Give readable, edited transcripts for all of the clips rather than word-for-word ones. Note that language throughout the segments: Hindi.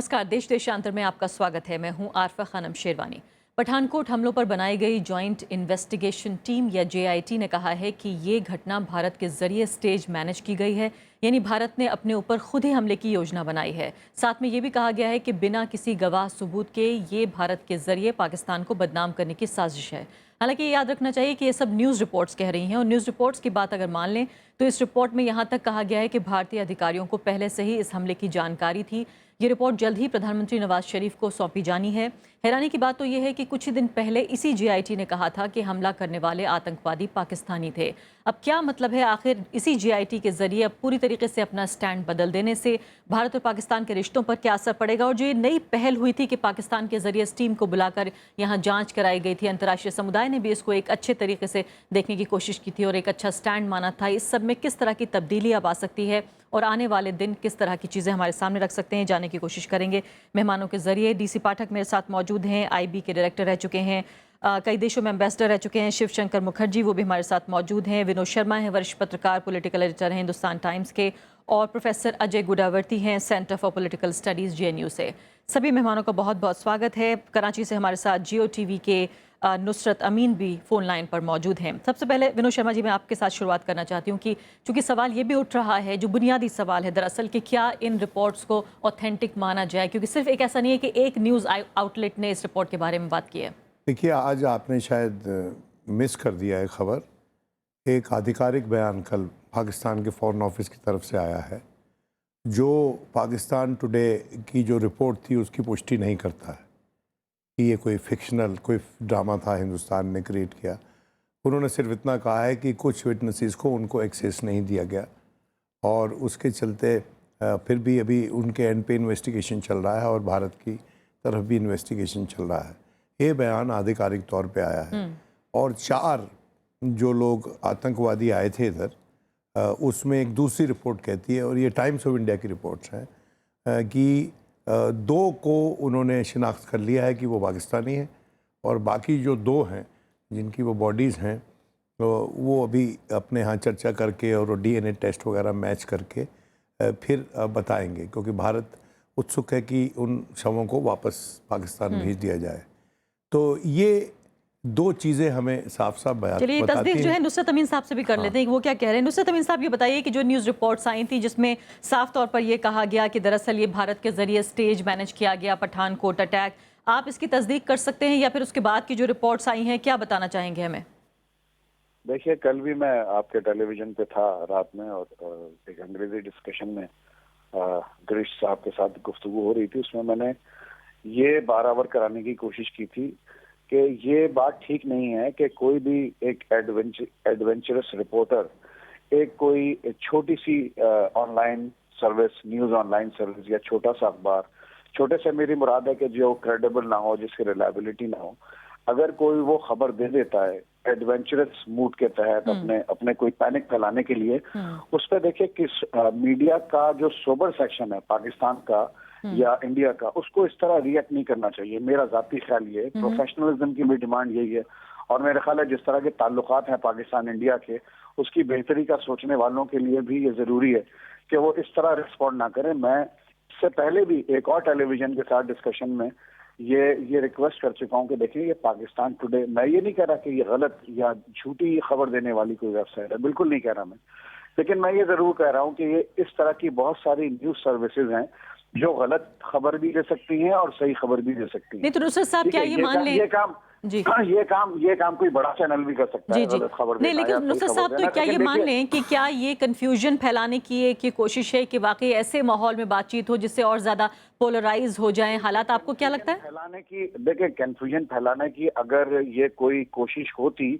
नमस्कार। देश देशांतर में आपका स्वागत है। मैं हूं आरफा खानम शेरवानी। पठानकोट हमलों पर बनाई गई जॉइंट इन्वेस्टिगेशन टीम या JIT ने कहा है कि ये घटना भारत के जरिए स्टेज मैनेज की गई है, यानी भारत ने अपने ऊपर खुद ही हमले की योजना बनाई है। साथ में ये भी कहा गया है कि बिना किसी गवाह सबूत के ये भारत के जरिए पाकिस्तान को बदनाम करने की साजिश है। हालांकि ये याद रखना चाहिए कि ये सब न्यूज़ रिपोर्ट्स कह रही हैं, और न्यूज़ रिपोर्ट्स की बात अगर मान लें तो इस रिपोर्ट में यहाँ तक कहा गया है कि भारतीय अधिकारियों को पहले से ही इस हमले की जानकारी थी। ये रिपोर्ट जल्द ही प्रधानमंत्री नवाज शरीफ को सौंपी जानी है। हैरानी की बात तो यह है कि कुछ ही दिन पहले इसी JIT ने कहा था कि हमला करने वाले आतंकवादी पाकिस्तानी थे। अब क्या मतलब है, आखिर इसी JIT के जरिए अब पूरी तरीके से अपना स्टैंड बदल देने से भारत और पाकिस्तान के रिश्तों पर क्या असर पड़ेगा? और जो ये नई पहल हुई थी कि पाकिस्तान के जरिए इस टीम को बुलाकर यहाँ जांच कराई गई थी, अंतर्राष्ट्रीय समुदाय ने भी इसको एक अच्छे तरीके से देखने की कोशिश की थी और एक अच्छा स्टैंड माना था। इस सब में किस तरह की तब्दीली अब आ सकती है और आने वाले दिन किस तरह की चीज़ें हमारे सामने रख सकते हैं, जानने की कोशिश करेंगे मेहमानों के जरिए। DC पाठक मेरे साथ मौजूद हैं, IB के डायरेक्टर रह चुके हैं, कई देशों में एम्बेसडर रह चुके हैं। शिव शंकर मुखर्जी वो भी हमारे साथ मौजूद हैं। विनोद शर्मा हैं, वरिष्ठ पत्रकार, पॉलिटिकल एडिटर हैं हिंदुस्तान टाइम्स के, और प्रोफेसर अजय गुडावर्ती हैं, centre for political studies JNU से। सभी मेहमानों का बहुत बहुत स्वागत है। कराची से हमारे साथ Jio TV के नुसरत अमीन भी फ़ोन लाइन पर मौजूद हैं। सबसे पहले विनोद शर्मा जी, मैं आपके साथ शुरुआत करना चाहती हूँ कि चूँकि सवाल ये भी उठ रहा है, जो बुनियादी सवाल है दरअसल, कि क्या इन रिपोर्ट्स को ऑथेंटिक माना जाए, क्योंकि सिर्फ एक ऐसा नहीं है कि एक न्यूज़ आउटलेट ने इस रिपोर्ट के बारे में बात की है। देखिए, आज आपने शायद मिस कर दिया है खबर। एक आधिकारिक बयान कल पाकिस्तान के फ़ॉरेन ऑफिस की तरफ से आया है, जो पाकिस्तान टुडे की जो रिपोर्ट थी उसकी पुष्टि नहीं करता है कि ये कोई फिक्शनल कोई ड्रामा था हिंदुस्तान ने क्रिएट किया। उन्होंने सिर्फ इतना कहा है कि कुछ विटनेसेस को उनको एक्सेस नहीं दिया गया, और उसके चलते फिर भी अभी उनके एंड पे इन्वेस्टिगेशन चल रहा है और भारत की तरफ भी इन्वेस्टिगेशन चल रहा है। ये बयान आधिकारिक तौर पे आया है। और 4 जो लोग आतंकवादी आए थे इधर, उसमें एक दूसरी रिपोर्ट कहती है, और ये टाइम्स ऑफ इंडिया की रिपोर्ट्स हैं, कि 2 को उन्होंने शिनाख्त कर लिया है कि वो पाकिस्तानी हैं, और बाकी जो 2 हैं जिनकी वो बॉडीज़ हैं, तो वो अभी अपने यहाँ चर्चा करके और DNA टेस्ट वगैरह मैच करके फिर बताएंगे, क्योंकि भारत उत्सुक है कि उन शवों को वापस पाकिस्तान भेज दिया जाए। तो ये 2 चीज़ें हमें साफ साफ बताती चलिए, हैं। तस्दीक जो है नुसरत अमीन साहब से भी कर लेते हैं, वो क्या कह रहे हैं। नुसरत अमीन साहब, ये बताइए कि जो न्यूज़ रिपोर्ट्स आई थी जिसमें साफ तौर पर यह कहा गया कि दरअसल ये भारत के जरिए स्टेज मैनेज किया गया पठानकोट अटैक, आप इसकी तस्दीक कर सकते हैं, या फिर उसके बाद की जो रिपोर्ट्स आई हैं, क्या बताना चाहेंगे हमें? देखिए, कल भी मैं आपके टेलीविजन पे था रात में, और एक अंग्रेजी डिस्कशन में गिरीश साहब के साथ गुफ्तगू हो रही थी। उसमें मैंने ये बराबर कराने की कोशिश की थी कि ये बात ठीक नहीं है कि कोई भी एक एडवेंचरस रिपोर्टर एक कोई छोटी सी online service, news online service या छोटा सा अखबार, छोटे से मेरी मुराद है कि जो क्रेडिबल ना हो, जिसकी रिलायबिलिटी ना हो, अगर कोई वो खबर दे देता है एडवेंचरस मूड के तहत अपने कोई पैनिक फैलाने के लिए, उस पर देखिए किस मीडिया का जो सोबर सेक्शन है पाकिस्तान का या इंडिया का, उसको इस तरह रिएक्ट नहीं करना चाहिए। मेरा जाती ख्याल ये, प्रोफेशनलिज्म की भी डिमांड यही है, और मेरे ख्याल है जिस तरह के ताल्लुकात हैं पाकिस्तान इंडिया के, उसकी बेहतरी का सोचने वालों के लिए भी ये जरूरी है कि वो इस तरह रिस्पॉन्ड ना करें। मैं इससे पहले भी एक और टेलीविजन के साथ डिस्कशन में ये रिक्वेस्ट कर चुका हूं कि देखिए, ये पाकिस्तान टुडे, मैं ये नहीं कह रहा कि ये गलत या झूठी खबर देने वाली कोई वेबसाइट है, बिल्कुल नहीं कह रहा मैं, लेकिन मैं ये जरूर कह रहा हूं कि ये इस तरह की बहुत सारी न्यूज सर्विसेज हैं जो गलत खबर भी दे सकती हैं और सही खबर भी दे सकती हैं। नहीं तो नुसरत साहब, क्या ये मान लें, जी, ये काम कोई बड़ा चैनल भी कर सकता है, गलत खबर नहीं, लेकिन नुसरत साहब, तो क्या ये मान लें कि क्या ये कंफ्यूजन फैलाने की एक कोशिश है कि वाकई ऐसे माहौल में बातचीत हो जिससे और ज्यादा पोलराइज हो जाए हालात? आपको क्या लगता है? फैलाने की, देखिए, कंफ्यूजन फैलाने की अगर ये कोई कोशिश होती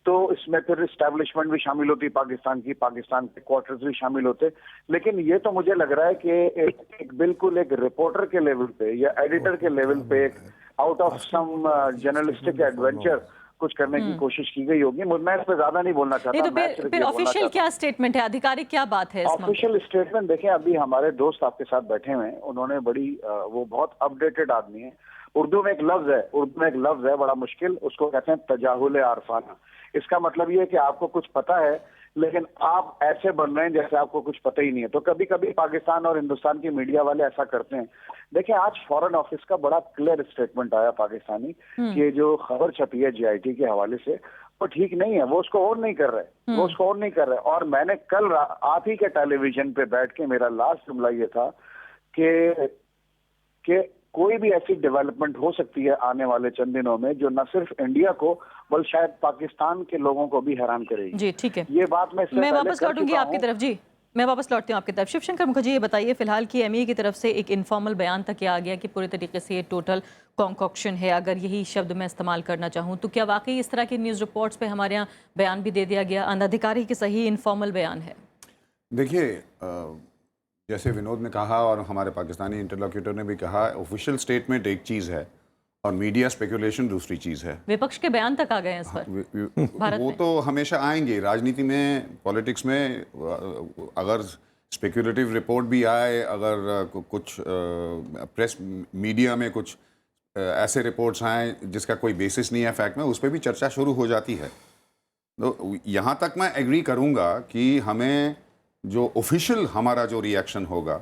तो इसमें फिर एस्टैब्लिशमेंट भी शामिल होती पाकिस्तान की, पाकिस्तान के क्वार्टर्स भी शामिल होते, लेकिन ये तो मुझे लग रहा है कि एक बिल्कुल एक रिपोर्टर के लेवल पे या एडिटर के लेवल पे एक out of some journalistic adventure कुछ करने की कोशिश की गई होगी। मैं इस पर ज्यादा नहीं बोलना चाहता। तो फिर ऑफिशियल क्या स्टेटमेंट है, आधिकारिक क्या बात है? ऑफिशियल स्टेटमेंट देखिए, अभी हमारे दोस्त आपके साथ बैठे हुए हैं, उन्होंने बड़ी वो बहुत अपडेटेड आदमी है। उर्दू में एक लफ्ज है बड़ा मुश्किल, उसको कहते हैं तजाहुल आरफाना। इसका मतलब ये है कि आपको कुछ पता है लेकिन आप ऐसे बन रहे हैं जैसे आपको कुछ पता ही नहीं है। तो कभी कभी पाकिस्तान और हिंदुस्तान की मीडिया वाले ऐसा करते हैं। देखिए, आज फॉरेन ऑफिस का बड़ा क्लियर स्टेटमेंट आया पाकिस्तानी कि ये जो खबर छपी है जीआईटी के हवाले से वो ठीक नहीं है, वो उसको और नहीं कर रहे, वो उसको और नहीं कर रहे। और मैंने कल आप ही के टेलीविजन पे बैठ के मेरा लास्ट जुमला ये था कि कोई भी ऐसी डेवलपमेंट हो सकती है आने वाले चंद दिनों में जो न सिर्फ इंडिया को बल्कि शायद पाकिस्तान के लोगों को भी हैरान करेगी। जी ठीक है, ये बात मैं वापस लौटूंगी आपकी तरफ। जी, मैं वापस लौटती हूँ आपकी तरफ। शिवशंकर मुखर्जी, ये बताइए, फिलहाल की एमईए की तरफ से एक इनफॉर्मल बयान तक आ गया कि पूरे तरीके से ये टोटल कॉन्कॉक्शन है, अगर यही शब्द मैं इस्तेमाल करना चाहूँ तो क्या वाकई इस तरह की न्यूज़ रिपोर्ट्स पे हमारे यहाँ बयान भी दे दिया गया, अनधिकारी की सही इनफॉर्मल बयान है? देखिए, जैसे विनोद ने कहा और हमारे पाकिस्तानी इंटरलॉक्यूटर ने भी कहा, ऑफिशियल स्टेटमेंट एक चीज़ है और मीडिया स्पेकुलेशन दूसरी चीज़ है। विपक्ष के बयान तक आ गए हैं इस पर भारत वो में। तो हमेशा आएंगे राजनीति में, पॉलिटिक्स में। अगर स्पेकुलेटिव रिपोर्ट भी आए, अगर कुछ प्रेस मीडिया में कुछ ऐसे रिपोर्ट्स आए जिसका कोई बेसिस नहीं है फैक्ट में, उस पर भी चर्चा शुरू हो जाती है। तो यहाँ तक मैं एग्री करूँगा कि हमें जो ऑफिशियल हमारा जो रिएक्शन होगा,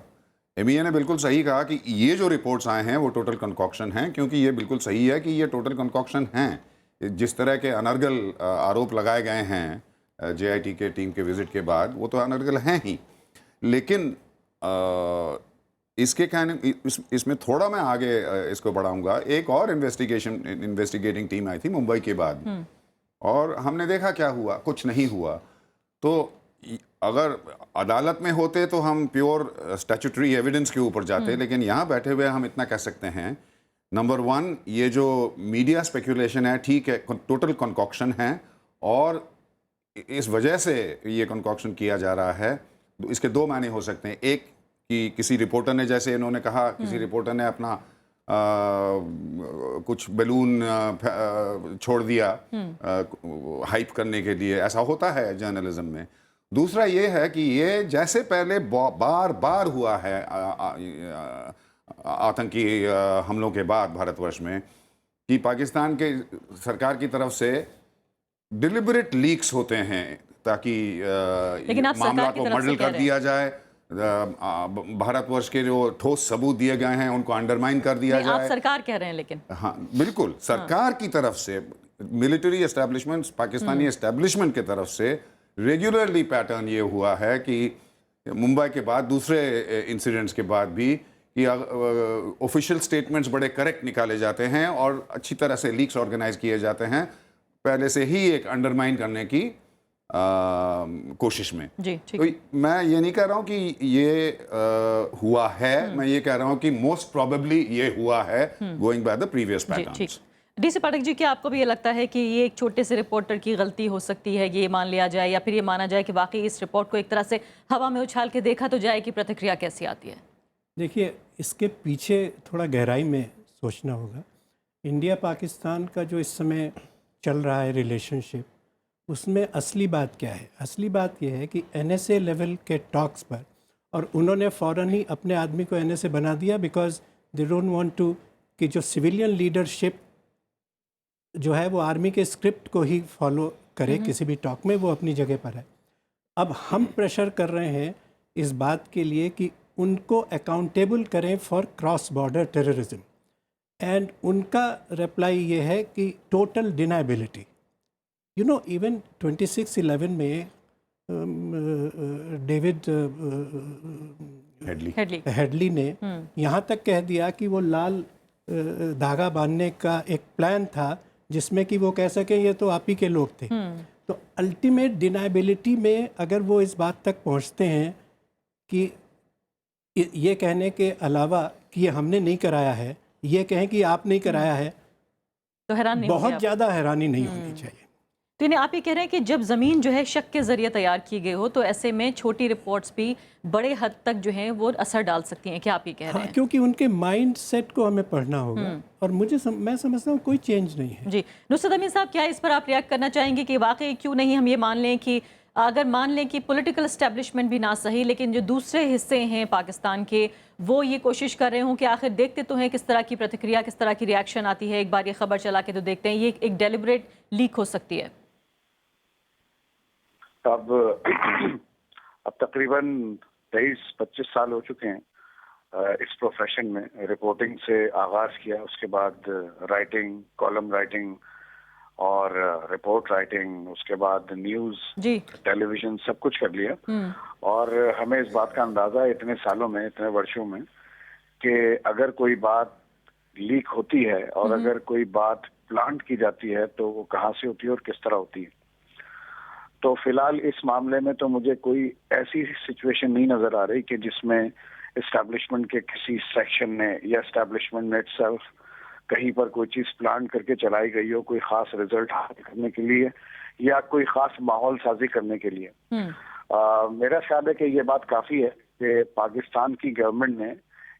एमईए ने बिल्कुल सही कहा कि ये जो रिपोर्ट्स आए हैं वो टोटल कंकॉक्शन हैं, क्योंकि ये बिल्कुल सही है कि ये टोटल कंकॉक्शन हैं। जिस तरह के अनर्गल आरोप लगाए गए हैं जेआईटी के टीम के विजिट के बाद, वो तो अनर्गल हैं ही। लेकिन इसके कहने इसमें थोड़ा मैं आगे इसको बढ़ाऊंगा। एक और इन्वेस्टिगेटिंग टीम आई थी मुंबई के बाद, और हमने देखा क्या हुआ, कुछ नहीं हुआ। तो अगर अदालत में होते तो हम प्योर स्टैट्यूटरी एविडेंस के ऊपर जाते, लेकिन यहाँ बैठे हुए हम इतना कह सकते हैं, नंबर वन, ये जो मीडिया स्पेकुलेशन है, ठीक है, टोटल कंकॉक्शन है, और इस वजह से ये कंकॉक्शन किया जा रहा है। इसके दो मायने हो सकते हैं। एक कि किसी रिपोर्टर ने, जैसे इन्होंने कहा, किसी रिपोर्टर ने अपना कुछ बैलून छोड़ दिया हाइप करने के लिए, ऐसा होता है जर्नलिज्म में। दूसरा ये है कि ये जैसे पहले बार बार हुआ है आतंकी हमलों के बाद भारतवर्ष में, कि पाकिस्तान के सरकार की तरफ से डिलिबरेट लीक्स होते हैं ताकि मामला को मर्डल कर दिया जाए, भारतवर्ष के जो ठोस सबूत दिए गए हैं उनको अंडरमाइन कर दिया जाए। आप सरकार कह रहे हैं, लेकिन हाँ बिल्कुल, सरकार की तरफ से, मिलिट्री एस्टेब्लिशमेंट, पाकिस्तानी एस्टेब्लिशमेंट की तरफ से रेगुलरली पैटर्न ये हुआ है कि मुंबई के बाद, दूसरे इंसिडेंट्स के बाद भी, कि ऑफिशियल स्टेटमेंट्स बड़े करेक्ट निकाले जाते हैं और अच्छी तरह से लीक्स ऑर्गेनाइज किए जाते हैं, पहले से ही एक अंडरमाइन करने की कोशिश में। जी, तो मैं ये नहीं कह रहा हूँ कि ये हुआ है, मैं ये कह रहा हूँ कि मोस्ट प्रोबेबली ये हुआ है, going by the previous patterns. DC Pathak ji, क्या आपको भी ये लगता है कि ये एक छोटे से रिपोर्टर की गलती हो सकती है, ये मान लिया जाए, या फिर ये माना जाए कि वाकई इस रिपोर्ट को एक तरह से हवा में उछाल के देखा तो जाए, कि प्रतिक्रिया कैसी आती है? देखिए, इसके पीछे थोड़ा गहराई में सोचना होगा। इंडिया पाकिस्तान का जो इस समय चल रहा है रिलेशनशिप, उसमें असली बात क्या है? असली बात यह है कि NSA लेवल के टॉक्स पर, और उन्होंने फ़ौरन ही अपने आदमी को NSA बना दिया, because they don't want to कि जो सिविलियन लीडरशिप जो है वो आर्मी के स्क्रिप्ट को ही फॉलो करे किसी भी टॉक में, वो अपनी जगह पर है। अब हम प्रेशर कर रहे हैं इस बात के लिए कि उनको अकाउंटेबल करें for cross border terrorism, and उनका रिप्लाई ये है कि total deniability. You know, even 26/11 में डेविड हेडली ने यहाँ तक कह दिया कि वो लाल धागा बांधने का एक प्लान था जिसमें कि वो कह सके ये तो आप ही के लोग थे। तो अल्टीमेट डिनाइबिलिटी में अगर वो इस बात तक पहुंचते हैं कि ये कहने के अलावा कि ये हमने नहीं कराया है, ये कहें कि आप नहीं कराया है, तो हैरान नहीं, बहुत ज़्यादा हैरानी नहीं होनी चाहिए। तो इन्हें आप ये कह रहे हैं कि जब ज़मीन जो है शक के ज़रिए तैयार की गई हो, तो ऐसे में छोटी रिपोर्ट्स भी बड़े हद तक जो है वो असर डाल सकती हैं, क्या आप ये कह रहे हैं? हाँ, क्योंकि उनके माइंड सेट को हमें पढ़ना होगा, और मैं समझता हूँ कोई चेंज नहीं है। जी, नुसरत अमीन साहब, क्या इस पर आप रिएक्ट करना चाहेंगे कि वाकई क्यों नहीं हम ये मान लें कि, अगर मान लें कि पॉलिटिकल एस्टेब्लिशमेंट भी ना सही, लेकिन जो दूसरे हिस्से हैं पाकिस्तान के, वो ये कोशिश कर रहे हों कि आखिर देखते तो हैं किस तरह की प्रतिक्रिया, किस तरह की रिएक्शन आती है, एक बार ये खबर चला के तो देखते हैं, ये एक डेलिब्रेट लीक हो सकती है? अब अब तकरीबन 23-25 साल हो चुके हैं इस प्रोफेशन में। रिपोर्टिंग से आगाज किया, उसके बाद राइटिंग, कॉलम राइटिंग और रिपोर्ट राइटिंग, उसके बाद न्यूज़, जी। टेलीविजन, सब कुछ कर लिया। और हमें इस बात का अंदाजा है इतने सालों में, इतने वर्षों में, कि अगर कोई बात लीक होती है और अगर कोई बात प्लांट की जाती है तो वो कहाँ से होती है और किस तरह होती है। तो फिलहाल इस मामले में तो मुझे कोई ऐसी सिचुएशन नहीं नजर आ रही कि जिसमें एस्टैब्लिशमेंट के किसी सेक्शन ने या एस्टैब्लिशमेंट ने इटसेल्फ कहीं पर कोई चीज प्लान करके चलाई गई हो, कोई खास रिजल्ट हासिल करने के लिए या कोई खास माहौल साजी करने के लिए। मेरा ख्याल है कि ये बात काफी है कि पाकिस्तान की गवर्नमेंट ने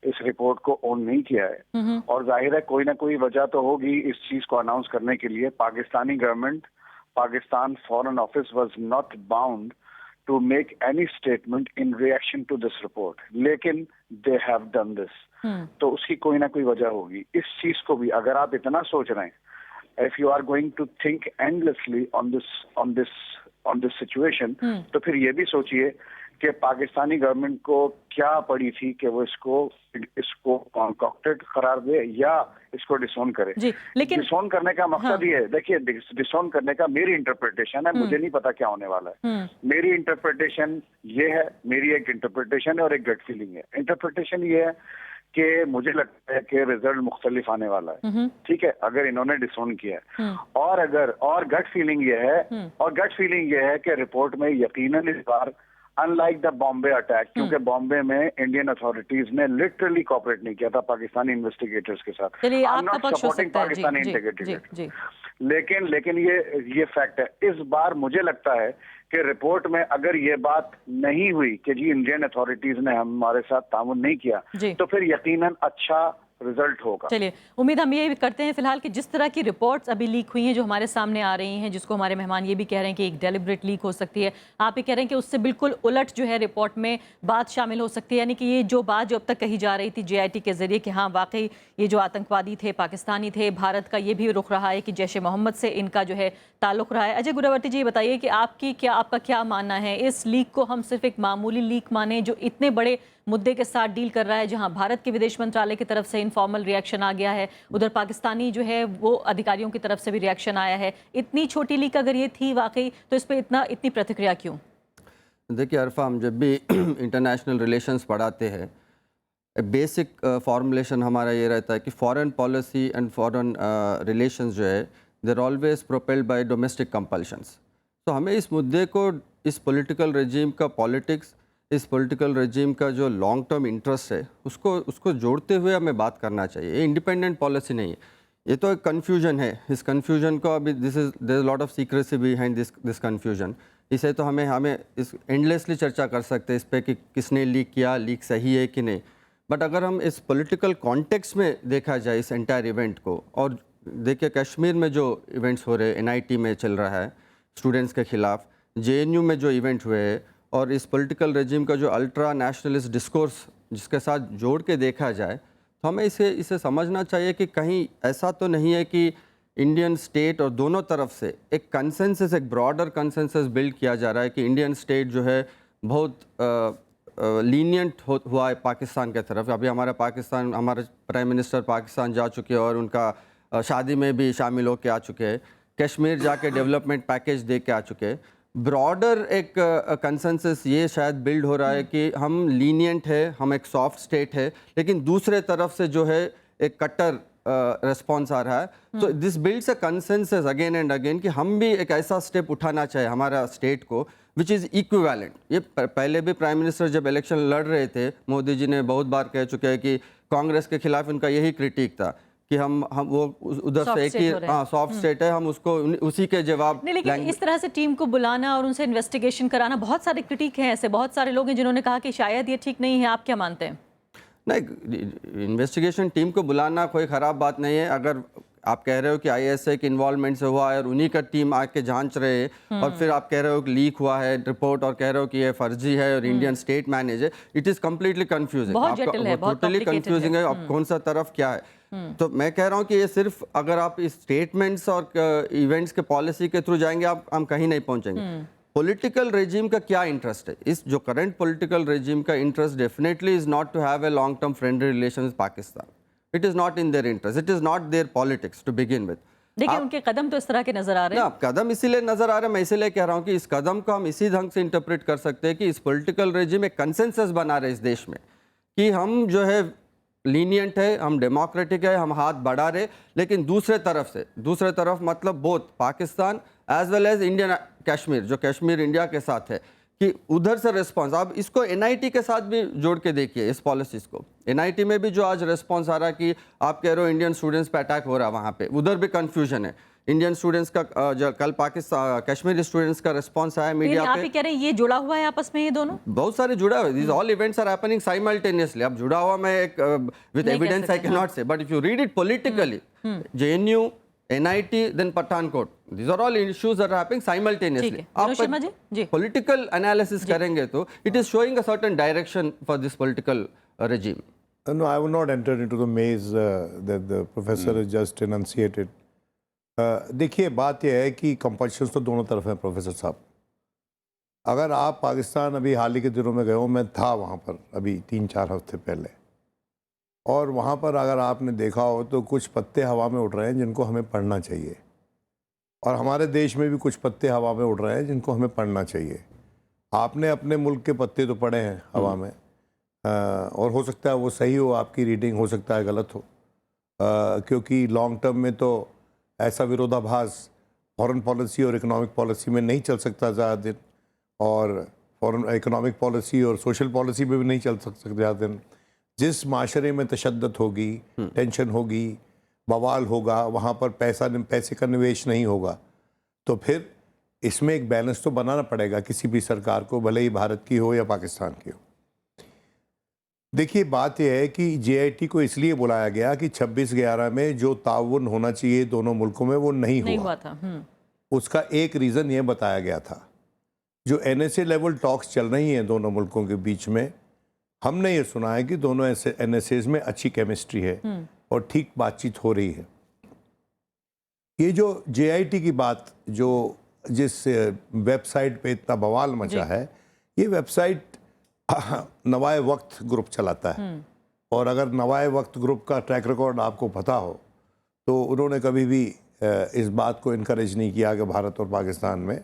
इस रिपोर्ट को ऑन नहीं किया है, और जाहिर है कोई ना कोई वजह तो होगी इस चीज को अनाउंस करने के लिए। Pakistani government, Pakistan Foreign Office was not bound to make any statement in reaction to this report, लेकिन they have done this। तो उसकी कोई ना कोई वजह होगी। इस चीज को भी अगर आप इतना सोच रहे हैं, if you are going to think endlessly on this situation, तो फिर ये भी सोचिए कि पाकिस्तानी गवर्नमेंट को क्या पड़ी थी कि वो इसको कॉन्कॉक्टेड करार दे या इसको डिसोन करे। जी, लेकिन डिसोन करने का मकसद ये है, देखिए डिसोन करने का मेरी इंटरप्रिटेशन है, मुझे नहीं पता क्या होने वाला है। मेरी इंटरप्रिटेशन ये है, मेरी एक इंटरप्रिटेशन है और एक गट फीलिंग है। इंटरप्रिटेशन ये है कि मुझे लगता है कि रिजल्ट मुख्तलिफ आने वाला है, ठीक है, अगर इन्होंने डिसोन किया है। और गट फीलिंग ये है कि रिपोर्ट में यकीनन इस बार अनलाइक द बॉम्बे अटैक, क्योंकि बॉम्बे में इंडियन अथॉरिटीज ने लिटरली कोऑपरेट नहीं किया था पाकिस्तानी इन्वेस्टिगेटर्स के साथ। चलिए, आपका पक्ष हो सकता है। पाकिस्तानी इंटीग्रेटेड, लेकिन ये फैक्ट है। इस बार मुझे लगता है कि रिपोर्ट में अगर ये बात नहीं हुई कि जी इंडियन अथॉरिटीज ने हमारे साथ तामुन नहीं किया, तो फिर यकीनन अच्छा रिजल्ट होगा। चलिए, उम्मीद हम ये करते हैं फिलहाल कि जिस तरह की रिपोर्ट्स अभी लीक हुई हैं, जो हमारे सामने आ रही हैं, जिसको हमारे मेहमान ये भी कह रहे हैं कि एक डेलिब्रेट लीक हो सकती है, आप ये कह रहे हैं कि उससे बिल्कुल उलट जो है रिपोर्ट में बात शामिल हो सकती है, यानी कि ये जो बात जो अब तक कही जा रही थी JIT के जरिए कि हाँ वाकई ये जो आतंकवादी थे पाकिस्तानी थे, भारत का ये भी रुख रहा है कि जैश ए मोहम्मद से इनका जो है ताल्लुक रहा है। अजय गुरावर्ती जी, बताइए कि आपका क्या मानना है, इस लीक को हम सिर्फ एक मामूली लीक माने जो इतने बड़े मुद्दे के साथ डील कर रहा है, जहां भारत के विदेश मंत्रालय की तरफ से इनफॉर्मल रिएक्शन आ गया है, उधर पाकिस्तानी जो है वो अधिकारियों की तरफ से भी रिएक्शन आया है। इतनी छोटी लीक अगर ये थी वाकई, तो इस पर इतनी प्रतिक्रिया क्यों? देखिए अरफा, हम जब भी इंटरनेशनल रिलेशंस पढ़ाते हैं, बेसिक फॉर्मुलेशन हमारा ये रहता है कि foreign policy and foreign relations जो है देर always propelled bye domestic compulsions. तो हमें इस मुद्दे को, इस पॉलिटिकल रेजिम का पॉलिटिक्स, इस पॉलिटिकल रेजिम का जो लॉन्ग टर्म इंटरेस्ट है उसको जोड़ते हुए हमें बात करना चाहिए। ये इंडिपेंडेंट पॉलिसी नहीं है, ये तो एक कन्फ्यूजन है। इस कन्फ्यूजन को अभी there is lot of secrecy behind this confusion. इसे तो हमें इस एंडलेसली चर्चा कर सकते हैं इस पर कि किसने लीक किया, लीक सही है कि नहीं। बट अगर हम इस पॉलिटिकल कॉन्टेक्स्ट में देखा जाए इस एंटायर इवेंट को, और देखिए कश्मीर में जो इवेंट्स हो रहे हैं, NIT में चल रहा है स्टूडेंट्स के खिलाफ, JNU में जो इवेंट हुए हैं, और इस पॉलिटिकल रेजिम का जो अल्ट्रा नेशनलिस्ट डिस्कोर्स जिसके साथ जोड़ के देखा जाए, तो हमें इसे समझना चाहिए कि कहीं ऐसा तो नहीं है कि इंडियन स्टेट और दोनों तरफ से एक कंसेंसस, एक ब्रॉडर कंसेंसस बिल्ड किया जा रहा है कि इंडियन स्टेट जो है बहुत लीनियंट हुआ है पाकिस्तान के तरफ। अभी हमारे प्राइम मिनिस्टर पाकिस्तान जा चुके हैं और उनका शादी में भी शामिल होकर आ चुके हैं, कश्मीर जाके डेवलपमेंट पैकेज दे के आ चुके हैं। ब्रॉडर एक कंसेंसस ये शायद बिल्ड हो रहा है कि हम लीनियंट है, हम एक सॉफ्ट स्टेट है, लेकिन दूसरे तरफ से जो है एक कट्टर रिस्पॉन्स आ रहा है। तो this builds a consensus again and again कि हम भी एक ऐसा स्टेप उठाना चाहिए हमारा स्टेट को विच इज़ इक्विवेलेंट। ये पहले भी प्राइम मिनिस्टर जब इलेक्शन लड़ रहे थे, मोदी जी ने बहुत बार कह चुके हैं कि कांग्रेस के खिलाफ उनका यही क्रिटिक था कि हम वो उधर से एक ही सॉफ्ट स्टेट है, हम उसको उसी के जवाब। नहीं, लेकिन इस तरह से टीम को बुलाना और उनसे इन्वेस्टिगेशन कराना, बहुत सारे क्रिटिक हैं, ऐसे बहुत सारे लोग हैं जिन्होंने कहा कि शायद ये ठीक नहीं है। आप क्या मानते हैं? नहीं, इन्वेस्टिगेशन टीम को बुलाना कोई ख़राब बात नहीं है। अगर आप कह रहे हो कि ISA के इन्वॉल्वमेंट से हुआ है और उन्हीं का टीम आके जांच रहे हैं, और फिर आप कह रहे हो कि लीक हुआ है रिपोर्ट और कह रहे हो कि ये फर्जी है और इंडियन स्टेट मैनेज है, it is completely confusing, totally confusing है। अब कौन सा तरफ क्या है? तो मैं कह रहा हूँ कि ये सिर्फ अगर आप इस स्टेटमेंट्स और इवेंट्स के पॉलिसी के थ्रू जाएंगे, हम कहीं नहीं पहुँचेंगे। पॉलिटिकल रेजिम का क्या इंटरेस्ट है? इस जो करंट पॉलिटिकल रेजिम का interest definitely is not to have a long term friendly relation with Pakistan. It is not in their interest, it is not their politics to begin with. देखिए उनके कदम तो इस तरह के नजर आ रहे हैं. ना कदम इसीलिए नजर आ रहा है, मैं इसीलिए कह रहा हूँ कि इस कदम को हम इसी ढंग से इंटरप्रेट कर सकते हैं कि इस पॉलिटिकल रेजिम एक कंसेंसस बना रहे इस देश में कि हम जो है लीनियंट है, हम डेमोक्रेटिक है, हम हाथ बढ़ा रहे, लेकिन दूसरे तरफ मतलब both Pakistan as well as Indian Kashmir, जो कश्मीर इंडिया के साथ है, कि उधर से रिस्पांस. आप इसको एनआईटी के साथ भी जोड़ के देखिए इस पॉलिसीज को. एनआईटी में भी जो आज रिस्पांस आ रहा है कि आप कह रहे हो इंडियन स्टूडेंट्स पे अटैक हो रहा है, वहाँ पे उधर भी कंफ्यूजन है. इंडियन स्टूडेंट्स का जो कल पाकिस्तान कश्मीरी स्टूडेंट्स का रिस्पांस आया मीडिया पे. आप ही कह रहे हैं ये जुड़ा हुआ है आपस में, ये दोनं बहुत सारे जुड़ा हुआ है. This all events are happening simultaneously. अब जुड़ा हुआ मैं एक with evidence I can not say, but if you read it politically, JNU, NIT, then Pathankot. These are all issues that are happening simultaneously. आप political analysis करेंगे तो it is showing a certain direction for this political regime. No, I will not enter into the maze that the professor has just enunciated. देखिए बात यह है कि कंपल्शंस तो दोनों तरफ हैं प्रोफेसर साहब. अगर आप पाकिस्तान अभी हाल ही के दिनों में गए हो, मैं था वहाँ पर अभी 3-4 हफ्ते पहले, और वहाँ पर अगर आपने देखा हो तो कुछ पत्ते हवा में उड़ रहे हैं जिनको हमें पढ़ना चाहिए, और हमारे देश में भी कुछ पत्ते हवा में उड़ रहे हैं जिनको हमें पढ़ना चाहिए. आपने अपने मुल्क के पत्ते तो पढ़े हैं हवा में, और हो सकता है वो सही हो, आपकी रीडिंग हो सकता है गलत हो, क्योंकि लॉन्ग टर्म में तो ऐसा विरोधाभास फॉरेन पॉलिसी और इकोनॉमिक पॉलिसी में नहीं चल सकता ज़्यादा दिन, और फॉरेन इकोनॉमिक पॉलिसी और सोशल पॉलिसी में भी नहीं चल सकता ज़्यादा दिन. जिस माशरे में तशद्दुद होगी, टेंशन होगी, बवाल होगा, वहाँ पर पैसे का निवेश नहीं होगा, तो फिर इसमें एक बैलेंस तो बनाना पड़ेगा किसी भी सरकार को, भले ही भारत की हो या पाकिस्तान की हो. देखिए बात यह है कि JIT को इसलिए बुलाया गया कि 26/11 में जो ताउन होना चाहिए दोनों मुल्कों में वो नहीं हुआ था. उसका एक रीज़न ये बताया गया था. जो NSA लेवल टॉक्स चल रही हैं दोनों मुल्कों के बीच में, हमने ये सुना है कि दोनों NSAs में अच्छी केमिस्ट्री है और ठीक बातचीत हो रही है. ये जो JIT की बात, जो जिस वेबसाइट पे इतना बवाल मचा है, ये वेबसाइट नवाए वक्त ग्रुप चलाता है, और अगर नवाए वक्त ग्रुप का ट्रैक रिकॉर्ड आपको पता हो तो उन्होंने कभी भी इस बात को इनकरेज नहीं किया कि भारत और पाकिस्तान में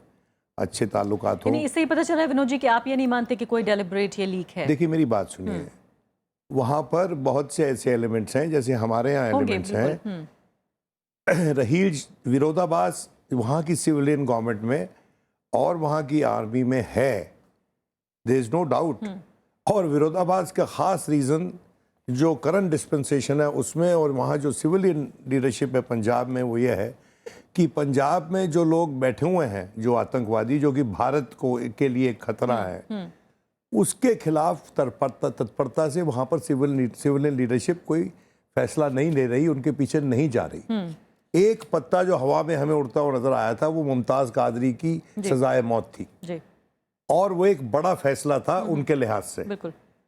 अच्छे ताल्लुकात हो. इससे ही पता चला है विनोद जी कि आप ये नहीं मानते कि कोई डेलिब्रेट ये लीक है. देखिए मेरी बात सुनिए, वहाँ पर बहुत से ऐसे एलिमेंट्स हैं जैसे हमारे यहाँ एलिमेंट्स हैं. रही विरोधाभास वहाँ की सिविलियन गवर्नमेंट में और वहाँ की आर्मी में है, देयर इज नो डाउट. और विरोधाभास का ख़ास रीज़न जो करंट डिस्पेंसेशन है उसमें और वहाँ जो सिविलियन लीडरशिप है पंजाब में, वो ये है कि पंजाब में जो लोग बैठे हुए हैं, जो आतंकवादी, जो कि भारत को के लिए खतरा है, उसके खिलाफ तत्परता से वहाँ पर सिविलियन लीडरशिप कोई फैसला नहीं ले रही, उनके पीछे नहीं जा रही. एक पत्ता जो हवा में हमें उड़ता हुआ नजर आया था वो मुमताज़ कादरी की सजाए मौत थी जी. और वो एक बड़ा फैसला था उनके लिहाज से,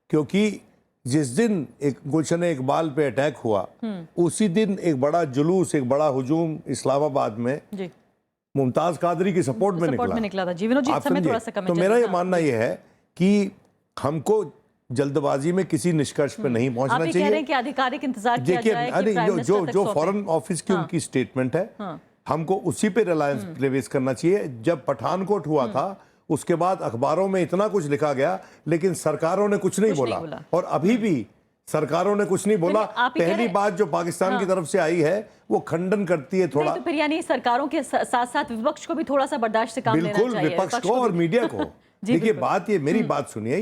क्योंकि जिस दिन एक गुलशन इकबाल पे अटैक हुआ उसी दिन एक बड़ा जुलूस, एक बड़ा हुजूम इस्लामाबाद में मुमताज़ कादरी की सपोर्ट में निकला था. आप समझिए. तो मेरा ये मानना ये है कि हमको जल्दबाजी में किसी निष्कर्ष पे नहीं पहुंचना चाहिए. कह रहे हैं कि आधिकारिक इंतजार किया जाए कि प्राइम मिनिस्टर तक जो फॉरेन ऑफिस की उनकी स्टेटमेंट है, हमको उसी पे रिलायंस प्लेस करना चाहिए. जब पठानकोट हुआ था उसके बाद अखबारों में इतना कुछ लिखा गया, लेकिन सरकारों ने कुछ नहीं बोला. और अभी भी सरकारों ने कुछ नहीं बोला. पहली बात जो पाकिस्तान की तरफ से आई है वो खंडन करती है थोड़ा. तो फिर यानी सरकारों के साथ साथ विपक्ष को भी थोड़ा सा बर्दाश्त से काम लेना चाहिए. बिल्कुल, विपक्ष को और मीडिया को. देखिए बात ये, मेरी बात सुनिए,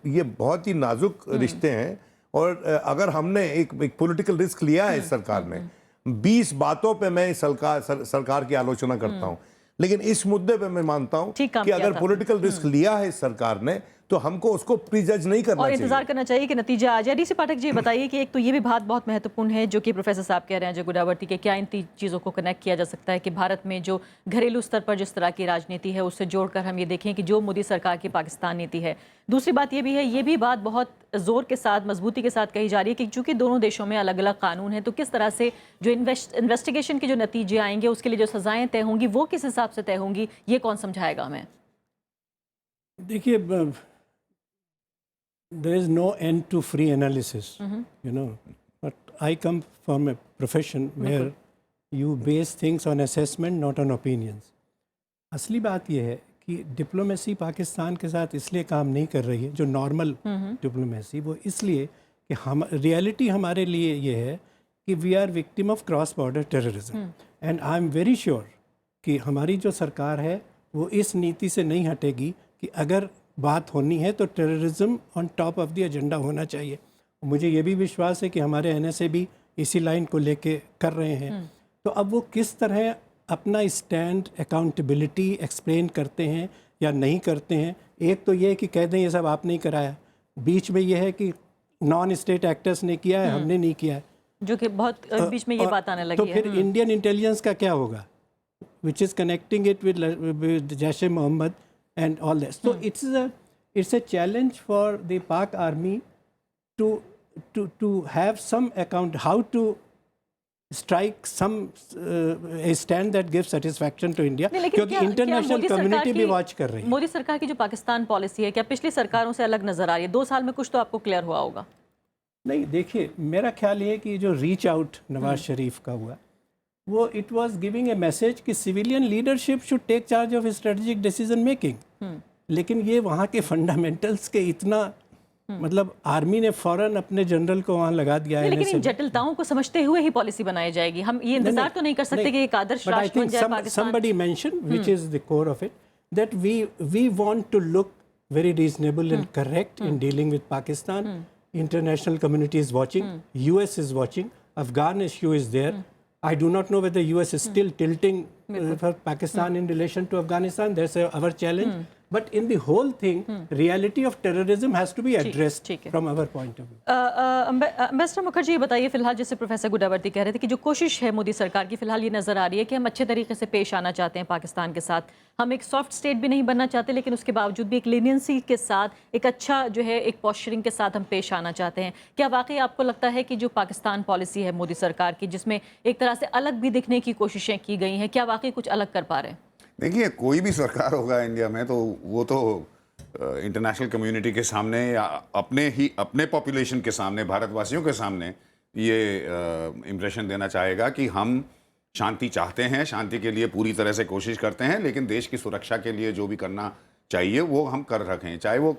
ये बहुत ही नाजुक रिश्ते हैं, और अगर हमने एक पॉलिटिकल रिस्क लिया है इस सरकार ने, 20 बातों पे मैं सरकार की आलोचना करता हूं, लेकिन इस मुद्दे पे मैं मानता हूं कि अगर पॉलिटिकल रिस्क लिया है इस सरकार ने तो हमको उसको प्रीजज नहीं करना चाहिए और इंतजार करना चाहिए कि नतीजा आ जाए. डीसी पाठक जी बताइए कि एक तो ये भी बात बहुत महत्वपूर्ण है जो कि प्रोफेसर साहब कह रहे हैं, जो गुडावर्ती के, क्या इन चीज़ों को कनेक्ट किया जा सकता है कि भारत में जो घरेलू स्तर पर जिस तरह की राजनीति है उससे जोड़कर हम ये देखें कि जो मोदी सरकार की पाकिस्तान नीति है. दूसरी बात ये भी है, ये भी बात बहुत जोर के साथ, मजबूती के साथ कही जा रही है कि चूंकि दोनों देशों में अलग अलग कानून है, तो किस तरह से जो इन्वेस्टिगेशन के जो नतीजे आएंगे उसके लिए जो सजाएं तय होंगी वो किस हिसाब से तय होंगी, ये कौन समझाएगा हमें? देखिए, there is no end to free analysis, you know. But I come from a profession where you base things on assessment, not on opinions. असली बात यह है कि डिप्लोमेसी पाकिस्तान के साथ इसलिए काम नहीं कर रही है, जो नॉर्मल डिप्लोमेसी, वो इसलिए कि हम रियलिटी हमारे लिए ये है कि we are victim of cross border terrorism, and I am very sure कि हमारी जो सरकार है वो इस नीति से नहीं हटेगी कि अगर बात होनी है तो terrorism on top of the agenda होना चाहिए। मुझे ये भी विश्वास है कि हमारे एनएसए भी इसी लाइन को लेके कर रहे हैं। तो अब वो किस तरह अपना स्टैंड, अकाउंटेबिलिटी एक्सप्लेन करते हैं या नहीं करते हैं। एक तो ये है कि कह दें ये सब आपने ही कराया, बीच में ये है कि नॉन स्टेट एक्टर्स ने किया है, हमने नहीं किया है, जो कि बहुत बीच में ये बात आने लगी तो है। फिर इंडियन इंटेलिजेंस का क्या होगा, which is connecting it with Jaish e Mohammed and all this. So it's a challenge for the Pak army to have some account, how to strike some a stand that gives satisfaction to India, क्योंकि इंटरनेशनल कम्युनिटी भी वॉच कर रही है। मोदी सरकार की जो पाकिस्तान पॉलिसी है क्या पिछली सरकारों से अलग नजर आ रही है? 2 साल में कुछ तो आपको क्लियर हुआ होगा। नहीं, देखिए, मेरा ख्याल ये है कि जो रीच आउट नवाज शरीफ का हुआ, वो it was giving a message कि civilian leadership should take charge of strategic decision making. लेकिन ये वहाँ के फंडामेंटल्स के इतना, मतलब आर्मी ने फौरन अपने जनरल को वहाँ लगा दिया है। लेकिन इन जटिलताओं को समझते हुए ही पॉलिसी बनाई जाएगी। हम ये इंतजार तो नहीं कर सकते कि एक आदर्श राष्ट्र बन जाए Pakistan. Somebody mentioned, which is the core of it, that we want to look very reasonable and correct in dealing with Pakistan. International community is watching, US is watching, Afghan issue is there. I do not know whether US is still tilting for Pakistan in relation to Afghanistan. That's our challenge. But in the whole thing, reality of terrorism has to be addressed from our point of view. Ambassador Mukherjee, ये बताइए, फिलहाल जैसे प्रोफेसर गुडावर्ती कह रहे थे कि जो कोशिश है मोदी सरकार की फिलहाल ये नज़र आ रही है कि हम अच्छे तरीके से पेश आना चाहते हैं पाकिस्तान के साथ। हम एक सॉफ्ट स्टेट भी नहीं बनना चाहते, लेकिन उसके बावजूद भी एक लीनियंसी के साथ, एक अच्छा जो है एक पॉस्चरिंग के साथ हम पेश आना चाहते हैं। क्या वाकई आपको लगता है कि जो पाकिस्तान पॉलिसी है मोदी सरकार की, जिसमें एक तरह से अलग भी दिखने की कोशिशें की गई हैं, क्या वाकई कुछ अलग कर पा रहे हैं? देखिए, कोई भी सरकार होगा इंडिया में तो वो तो इंटरनेशनल कम्युनिटी के सामने या अपने पॉपुलेशन के सामने, भारतवासियों के सामने ये इम्प्रेशन देना चाहेगा कि हम शांति चाहते हैं, शांति के लिए पूरी तरह से कोशिश करते हैं, लेकिन देश की सुरक्षा के लिए जो भी करना चाहिए वो हम कर रखें, चाहे वो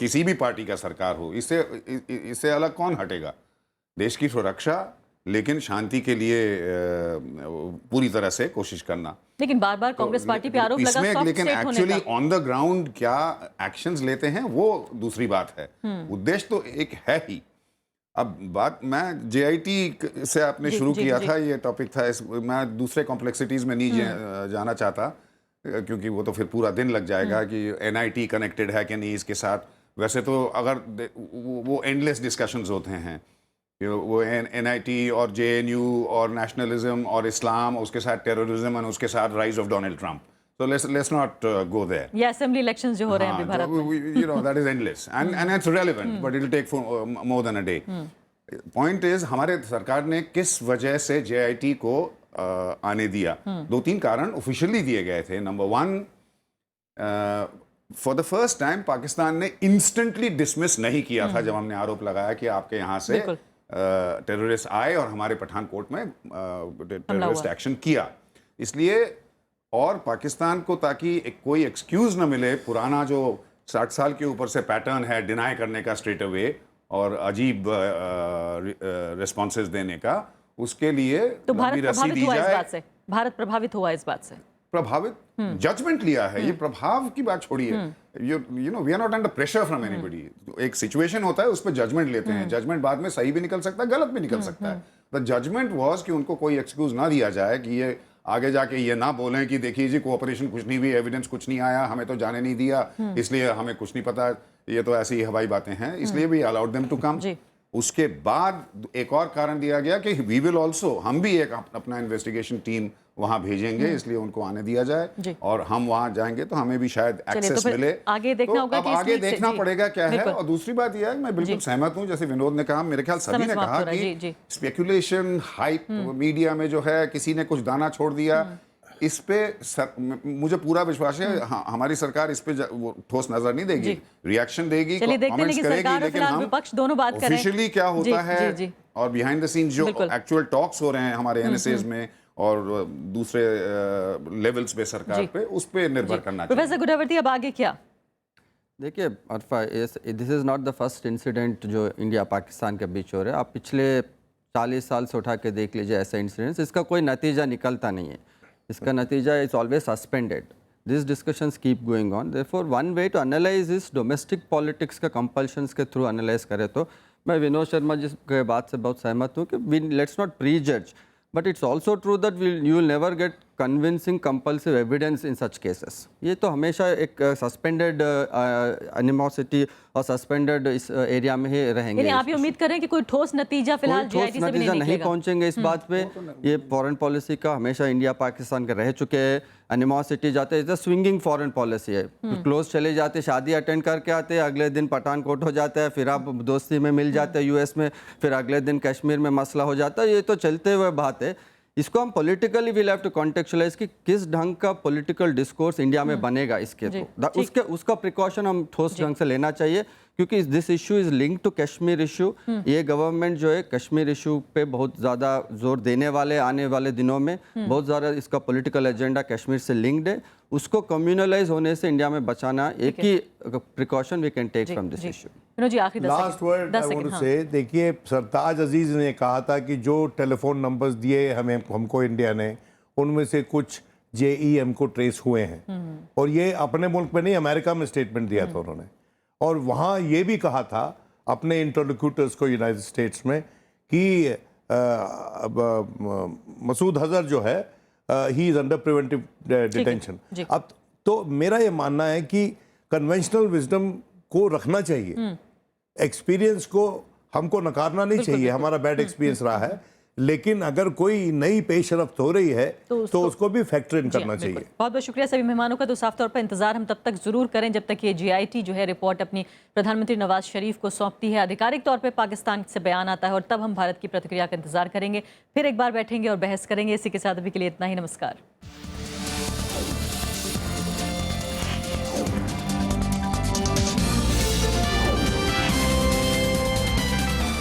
किसी भी पार्टी का सरकार हो। इससे अलग कौन हटेगा? देश की सुरक्षा, लेकिन शांति के लिए पूरी तरह से कोशिश करना। लेकिन बार बार कांग्रेस पार्टी पे आरोप लगा इसमें, लेकिन एक्चुअली ऑन द ग्राउंड क्या एक्शंस लेते हैं वो दूसरी बात है। उद्देश्य तो एक है ही। अब बात, मैं जेआईटी से आपने शुरू किया था, ये टॉपिक था, मैं दूसरे कॉम्प्लेक्सिटीज में नहीं जाना चाहता, क्योंकि वो तो फिर पूरा दिन लग जाएगा कि एनआईटी कनेक्टेड है कि नहीं इसके साथ। वैसे तो अगर वो एंडलेस डिस्कशंस होते हैं, वो एनआईटी और जेएनयू और नेशनलिज्म और इस्लाम, उसके साथ टेररिज्म और उसके साथ rise of Donald Trump. So let's not go there. ये असेंबली इलेक्शंस जो हो रहे हैं अभी भारत में, you know, that is endless and it's relevant, but it will take more than a day. Point is, हमारे सरकार ने किस वजह से जेआईटी को आने दिया? 2-3 कारण ऑफिशियली दिए गए थे। Number 1, for the first time Pakistan ने इंस्टेंटली डिसमिस नहीं किया था जब हमने आरोप लगाया कि आपके यहाँ से टेररिस्ट आए और हमारे पठानकोट में टेररिस्ट एक्शन किया। इसलिए, और पाकिस्तान को ताकि कोई एक्सक्यूज ना मिले, पुराना जो 60 साल के ऊपर से पैटर्न है डिनाई करने का स्ट्रेट अवे और अजीब रिस्पॉन्सेज देने का, उसके लिए तो भारत प्रभावित हुआ इस बात से। भारत प्रभावित हुआ इस बात से। प्रभावित जजमेंट लिया है, ये प्रभाव की बात छोड़िए। You know, we are not under pressure from anybody. एक सिचुएशन होता है, उस पर जजमेंट लेते हैं। जजमेंट बाद में सही भी निकल सकता है, गलत भी निकल सकता है। द जजमेंट वाज कि उनको कोई एक्सक्यूज ना दिया जाए, कि ये आगे जाके ये ना बोलें कि देखिए जी कोऑपरेशन कुछ नहीं हुई, एविडेंस कुछ नहीं आया, हमें तो जाने नहीं दिया, इसलिए हमें कुछ नहीं पता, ये तो ऐसी हवाई बातें हैं, इसलिए we allowed them to come. उसके बाद एक और कारण दिया गया कि वी विल ऑल्सो, हम भी एक अपना इन्वेस्टिगेशन टीम वहां भेजेंगे, इसलिए उनको आने दिया जाए और हम वहां जाएंगे तो हमें भी शायद एक्सेस मिले। आगे देखना होगा, अब आगे देखना पड़ेगा क्या है। और दूसरी बात यह है, मैं बिल्कुल सहमत हूं, जैसे विनोद ने कहा, मेरे ख्याल सभी ने कहा कि स्पेकुलेशन, हाइप मीडिया में जो है, किसी ने कुछ दाना छोड़ दिया, इस पे मुझे पूरा विश्वास है, हमारी सरकार इस पे वो ठोस नजर नहीं देगी, रिएक्शन देगी, चलिए देखते हैं, कमेंट्स लेकिन करेगी, सरकार और लेकिन फिलहाल हम विपक्ष दोनों बात करें ऑफिशियली क्या होता है और बिहाइंड द सीन जो बिल्कुल। एक्चुअल टॉक्स हो रहे हैं हमारे एनएसएस में और दूसरे लेवल्स पे सरकार पे, उस पे निर्भर करना चाहिए। प्रोफेसर गुडावर्ती, अब आगे क्या? देखिए Arfa, this is not the first incident जो इंडिया पाकिस्तान के बीच हो रहा है। आप पिछले 40 साल से उठा के देख लीजिए ऐसे इंसिडेंट्स, इसका कोई नतीजा निकलता नहीं है। इसका नतीजा is always suspended. This discussions keep going on. Therefore one way to analyse इस डोमेस्टिक पॉलिटिक्स का कंपल्शंस के थ्रू एनालाइज करें तो मैं विनोद शर्मा जी के बात से बहुत सहमत हूँ कि लेट्स नॉट प्री जज, but it's also true that you will never get convincing compulsive evidence in such cases. ये तो हमेशा एक सस्पेंडेड एनिमोसिटी और सस्पेंडेड इस एरिया में ही रहेंगे। यानी आप ये उम्मीद कर रहे हैं कि कोई ठोस नतीजा फिलहाल जीआईटी से भी नहीं नहीं पहुंचेंगे इस बात पे। ये फॉरेन पॉलिसी का हमेशा इंडिया पाकिस्तान के रह चुके हैं। एनिमोसिटी जाते हैं, स्विंगिंग फॉरेन पॉलिसी है। क्लोज चले जाते, शादी अटेंड करके आते, अगले दिन पठानकोट हो जाता है, फिर आप दोस्ती में मिल जाते हैं यूएस में, फिर अगले दिन कश्मीर में मसला हो जाता है। ये तो चलते हुए बात है। इसको हम politically will have to contextualise कि किस ढंग का पॉलिटिकल डिस्कोर्स इंडिया में बनेगा इसके तो उसका प्रिकॉशन हम ठोस ढंग से लेना चाहिए, क्योंकि this issue is link to Kashmir issue. ये गवर्नमेंट जो है कश्मीर इशू पे बहुत ज़्यादा जोर देने वाले आने वाले दिनों में, बहुत ज़्यादा इसका पॉलिटिकल एजेंडा कश्मीर से लिंक्ड है। उसको कम्युनलाइज होने से इंडिया में बचाना एक ही precaution we can take from this issue. Last word I want to say, देखिए सरताज अजीज ने कहा था कि जो टेलीफोन नंबर्स दिए हमको इंडिया ने, उनमें से कुछ JEM को ट्रेस हुए हैं। और ये अपने मुल्क में नहीं, अमेरिका में स्टेटमेंट दिया था उन्होंने। और वहाँ ये भी कहा था अपने इंटरलोक्यूटर्स को यूनाइटेड स्टेट्स में कि मसूद अजहर जो है he is under preventive detention. अब तो मेरा ये मानना है कि कन्वेंशनल विजडम को रखना चाहिए, एक्सपीरियंस को हमको नकारना नहीं चाहिए। हमारा बैड एक्सपीरियंस रहा है, लेकिन अगर कोई नई पेशरफ्त हो रही है तो उसको भी फैक्टर इन करना चाहिए। बहुत बहुत शुक्रिया सभी मेहमानों का। तो साफ तौर पर इंतजार हम तब तक जरूर करें जब तक ये GIT जो है रिपोर्ट अपनी प्रधानमंत्री नवाज शरीफ को सौंपती है, आधिकारिक तौर पे पाकिस्तान से बयान आता है, और तब हम भारत की प्रतिक्रिया का इंतजार करेंगे। फिर एक बार बैठेंगे और बहस करेंगे। इसी के साथ अभी के लिए इतना ही। नमस्कार।